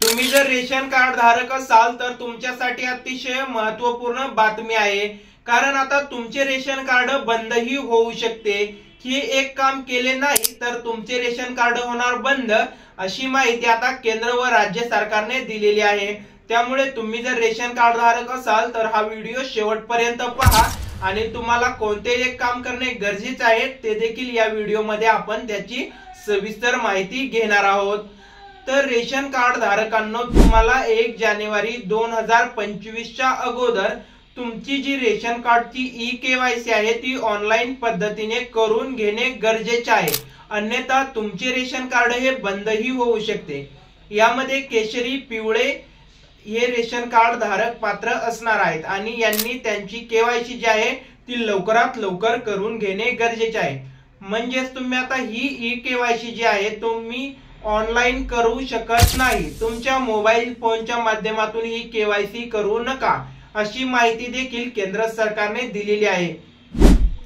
तुम्ही जर ration card धारक असाल तर तुमच्यासाठी अतिशय महत्त्वपूर्ण बातमी आहे, कारण आता तुमचे रेशन कार्ड बंदही होऊ शकते। हे एक काम केले नाही तर तुमचे रेशन कार्ड होणार बंद, अशी माहिती आता केंद्र व राज्य सरकारने दिलेली आहे। त्यामुळे तुम्ही जर रेशन कार्ड धारक असाल तर हा व्हिडिओ शेवटपर्यंत पहा आणि तुम्हाला कोणते एक काम करणे गरजेचे आहे ते देखील या व्हिडिओमध्ये आपण त्याची सविस्तर माहिती घेणार आहोत। तर रेशन कार्ड धारकांनो, तुम्हाला 1 जानेवारी 2025 च्या अगोदर तुमची जी रेशन कार्डची ई-केवायसी आहे ती ऑनलाईन पद्धतीने करून घेणे गरजेचे आहे, अन्यथा तुमचे रेशन कार्ड हे बंदही होऊ शकते। यामध्ये केशरी, पिवळे हे रेशन कार्ड धारक पात्र असणार आहेत आणि यांनी त्यांची केवायसी जी आहे ती लवकरात लवकर करून घेणे गरजेचे आहे। म्हणजेच तुम्ही आता ही ई-केवायसी जी आहे तुम्ही ऑनलाईन करू शकत नाही, तुमच्या मोबाईल फोनच्या माध्यमातून ही केवायसी करू नका, अशी माहिती देखील केंद्र सरकारने दिलेली आहे।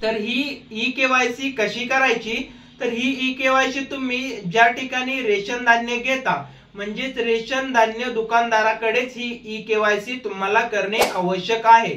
तर ही ई-केवायसी कशी करायची, तर ही ई-केवायसी तुम्ही ज्या ठिकाणी रेशन धान्य घेता म्हणजेच रेशन धान्य दुकानदाराकडेच ही ई-केवायसी तुम्हाला करणे आवश्यक आहे।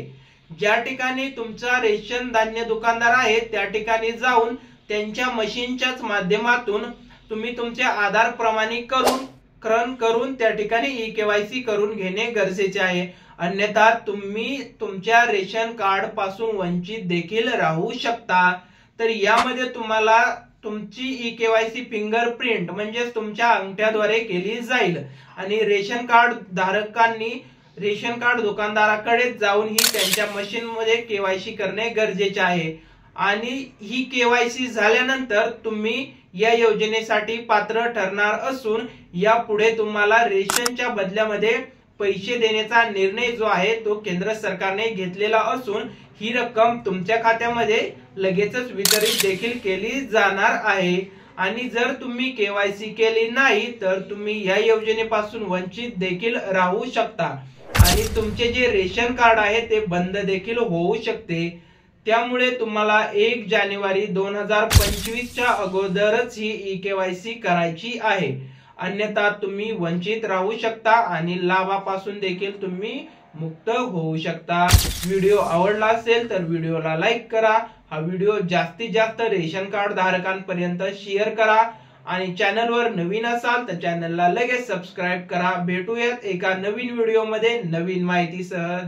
ज्या ठिकाणी तुमचा रेशन धान्य दुकानदार आहे त्या ठिकाणी जाऊन त्यांच्या मशीनच्याच माध्यमातून तुम्ही तुमचे आधार प्रमाणीकरण करून त्या ठिकाणी ई-केवायसी करून घेणे गरजेचे आहे, अन्यथा तुम्ही तुमच्या रेशन कार्ड पासून वंचित देखील राहू शकता। तर यामध्ये तुम्हाला तुमची ई-केवायसी फिंगरप्रिंट म्हणजेच तुमच्या अंगठ्याद्वारे केली जाईल आणि रेशन कार्ड धारकांनी रेशन कार्ड दुकानदाराकडे जाऊन ही त्यांच्या मशीन मध्ये केवायसी करणे गरजेचे आहे। आणि ही केवायसी झाल्यानंतर तुम्ही या योजनेसाठी पात्र ठरणार असून यापुढे तुम्हाला रेशनच्या बदल्यामध्ये पैसे देण्याचा निर्णय जो आहे तो केंद्र सरकारने घेतलेला असून ही रक्कम तुमच्या खात्यामध्ये लगेचच वितरित देखील केली जाणार आहे। आणि जर तुम्ही केवायसी केली नाही तर तुम्ही या योजनेपासून वंचित देखील राहू शकता आणि तुमचे जे रेशन कार्ड आहे ते बंद देखील होऊ शकते। त्यामुळे तुम्हाला 1 जानेवारी 2025 च्या अगोदरच ही ई-केवायसी करायची आहे, अन्यथा तुम्ही वंचित राहू शकता आणि लाभापासून देखील तुम्ही मुक्त होऊ शकता। व्हिडिओ आवडला असेल तर व्हिडिओला लाईक करा, हा व्हिडिओ जास्तीत जास्त रेशन कार्ड धारकांपर्यंत शेअर करा आणि चॅनलवर नवीन असाल तर चॅनलला लगेच सबस्क्राईब करा। भेटूयात एका नवीन व्हिडिओमध्ये नवीन माहितीसह।